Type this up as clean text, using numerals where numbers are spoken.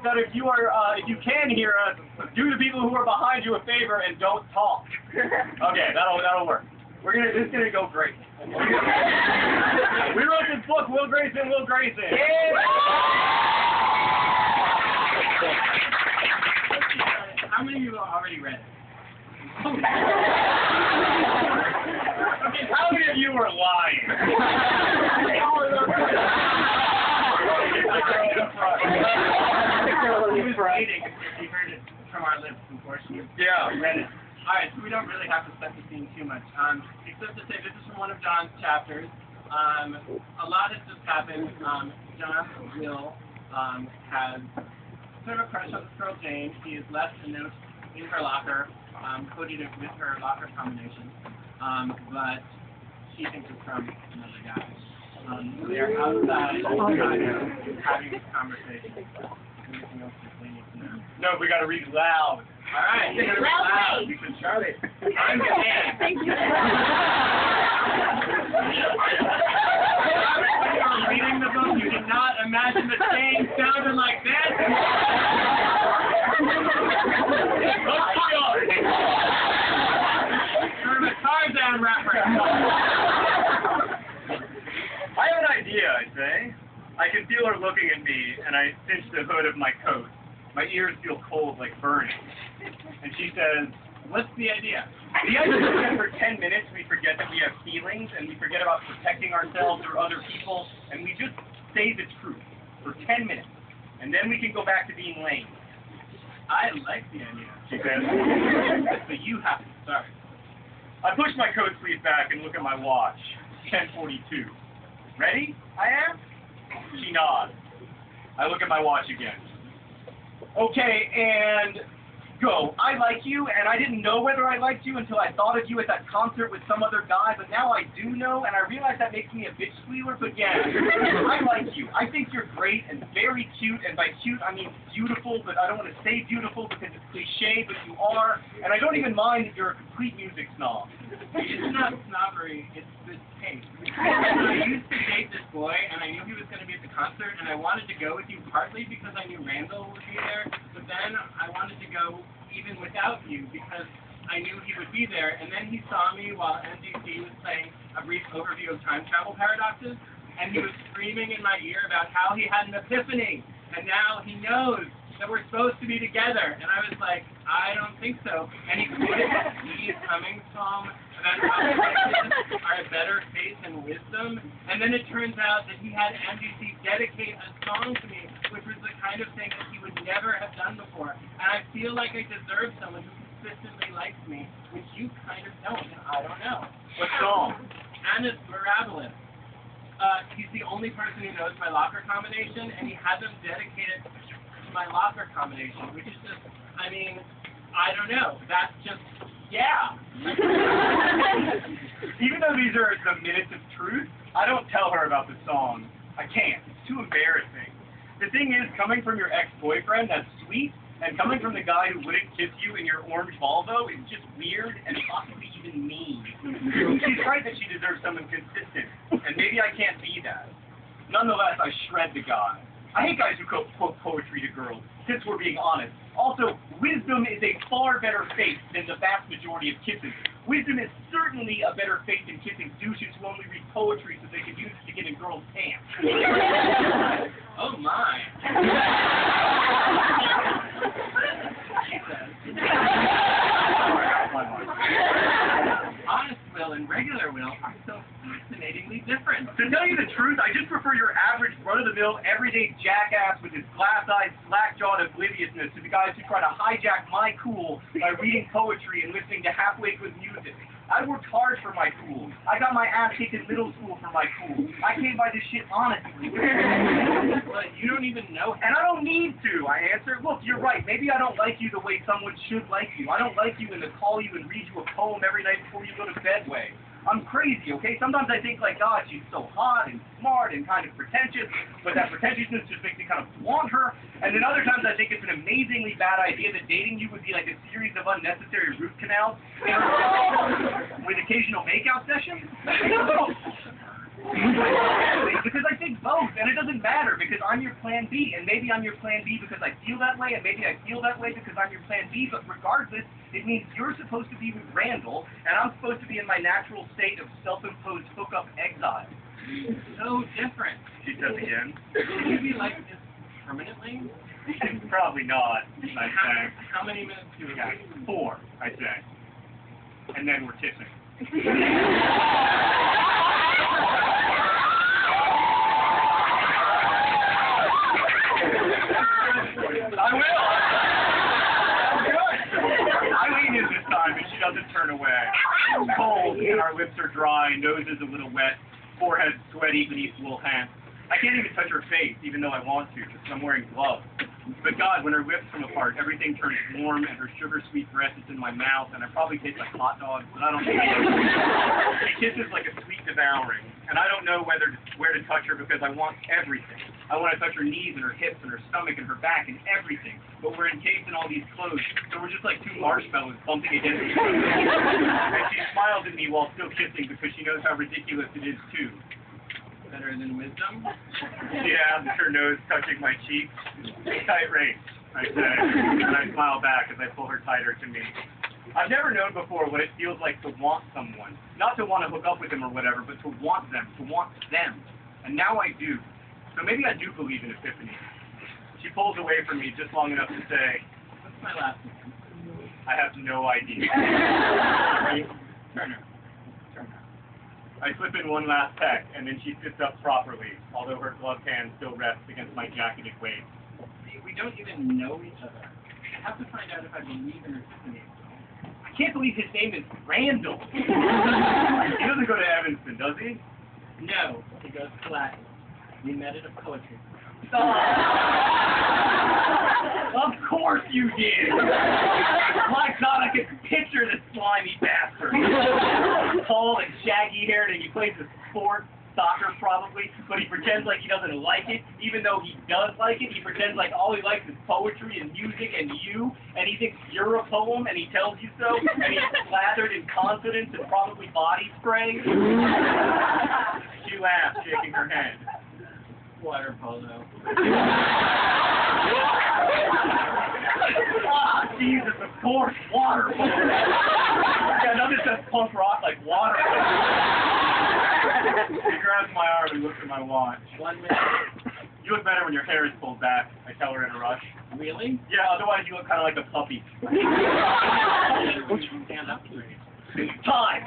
that if you can hear us, do the people who are behind you a favor and don't talk. Okay, that'll work. This is gonna go great. We wrote this book, Will Grayson, Will Grayson. How many of you have already read it? Okay, how many of you are lying? He was waiting. He heard it from our lips, unfortunately. Yeah. Read it. Alright, so we don't really have to set the scene too much. Except to say this is from one of John's chapters. A lot has just happened. John, Will, has sort of a crush on this girl Jane. He has left a note in her locker, coded it with her locker combination. But she thinks it's from another guy. They're outside having this conversation. Anything else that they need to know? No, we gotta read loud. Alright, you're gonna read loud. Because Charlie, I'm the man. Thank you. When you were reading the book, you did not imagine the Jane sounded like this. Let's go. Sort of a Tarzan reference. I have an idea, I'd say. I can feel her looking at me, and I cinch the hood of my coat. My ears feel cold like burning. And she says, What's the idea? the idea is that for 10 minutes we forget that we have feelings, and we forget about protecting ourselves or other people, and we just say the truth for 10 minutes. And then we can go back to being lame. I like the idea. She says. But you have to start. I push my coat sleeve back and look at my watch. 10:42. Ready? I am? She nods. I look at my watch again. Okay, and go. I like you, and I didn't know whether I liked you until I thought of you at that concert with some other guy, but now I do know, and I realize that makes me a bitch squealer, but yeah, I like you. I think you're great and very cute, and by cute I mean beautiful, but I don't want to say beautiful because it's cliche, but you are, and I don't even mind that you're a complete music snob. It's not snobbery, it's good taste. I used to date this boy, and I knew he was going to be at the concert, and I wanted to go with you partly because I knew Randall would be there, but then I wanted to go even without you because I knew he would be there, and then he saw me while NDC was playing a brief overview of time travel paradoxes, and he was screaming in my ear about how he had an epiphany, and now he knows that we're supposed to be together, and I was like, I don't think so, and he quoted E. Cummings' song about how relationships are a better faith and wisdom, and then it turns out that he had NBC dedicate a song to me, which was the kind of thing that he would never have done before, and I feel like I deserve someone who consistently likes me, which you kind of don't, and I don't know. What song? Annus Mirabilis. He's the only person who knows my locker combination, and he had them dedicated to my locker combination, which is just, I mean, I don't know. That's just, yeah. Even though these are the minutes of truth, I don't tell her about the song. I can't. It's too embarrassing. The thing is, coming from your ex-boyfriend, that's sweet, and coming from the guy who wouldn't kiss you in your orange Volvo is just weird and possibly even mean. She's right that she deserves someone consistent, and maybe I can't be that. Nonetheless, I shred the guy. I hate guys who quote poetry to girls, since we're being honest. Also, wisdom is a far better fate than the vast majority of kisses. Wisdom is certainly a better fate than kissing douches who only read poetry so they can use it to get in girls' pants. Oh my. She says. Honest Will and regular Will are so fascinatingly different. To tell you the truth, I just prefer your average run-of-the-mill, everyday jackass with his glass-eyed, slack-jawed obliviousness to the guys who try to hijack my cool by reading poetry and listening to halfway good music. I worked hard for my cool. I got my ass kicked in middle school for my cool. I came by this shit honestly. But you don't even know him. And I don't need to, I answer. Look, you're right. Maybe I don't like you the way someone should like you. I don't like you in the call you and read you a poem every night before you go to bed way. I'm crazy, okay? Sometimes I think, like, God, she's so hot and smart and kind of pretentious, but that pretentiousness just makes me kind of want her. And then other times I think it's an amazingly bad idea that dating you would be like a series of unnecessary root canals with occasional makeout sessions. Because I think both, and it doesn't matter, because I'm your plan B, and maybe I'm your plan B because I feel that way, and maybe I feel that way because I'm your plan B, but regardless, it means you're supposed to be with Randall, and I'm supposed to be in my natural state of self-imposed hookup exile. So different. She says again. Should you be like this permanently? Probably not, I say. How many minutes do we got? 4, I say. And then we're kissing. I will. Good. I lean in this time, and she doesn't turn away. Cold, and our lips are dry, nose is a little wet, forehead sweaty beneath wool hands. I can't even touch her face, even though I want to, because I'm wearing gloves. But God, when her lips come apart, everything turns warm, and her sugar-sweet breath is in my mouth, and I probably taste like hot dogs, but I don't know. She kisses like a sweet devouring, and I don't know where to touch her because I want everything. I want to touch her knees and her hips and her stomach and her back and everything, but we're encased in all these clothes, so we're just like 2 marshmallows bumping against each other. And she smiles at me while still kissing because she knows how ridiculous it is, too. Better than wisdom? Yeah, her nose touching my cheek. Tight race, I say, and I smile back as I pull her tighter to me. I've never known before what it feels like to want someone. Not to want to hook up with them or whatever, but to want them, And now I do. So maybe I do believe in epiphany. She pulls away from me just long enough to say, What's my last name? I have no idea. Turner. I slip in one last peck, and then she sits up properly, although her gloved hand still rests against my jacketed waist. See, we don't even know each other. I have to find out if I believe in epiphany. I can't believe his name is Randall. He doesn't go to Evanston, does he? No, he goes to Latin. We met at a poetry club. Of course you did! My God, I can picture this slimy bastard. Tall and shaggy-haired, and he plays a sport, soccer probably, but he pretends like he doesn't like it, even though he does like it. He pretends like all he likes is poetry and music and you, and he thinks you're a poem, and he tells you so, and he's slathered in confidence and probably body spray. She laughs, shaking her head. Water polo. Ah, Jesus, of course, water polo. Yeah, nothing says punk rock like water polo. She grabs my arm and looks at my watch. 1 minute. You look better when your hair is pulled back, I tell her in a rush. Really? Yeah, otherwise you look kind of like a puppy. Stand up straight. Time!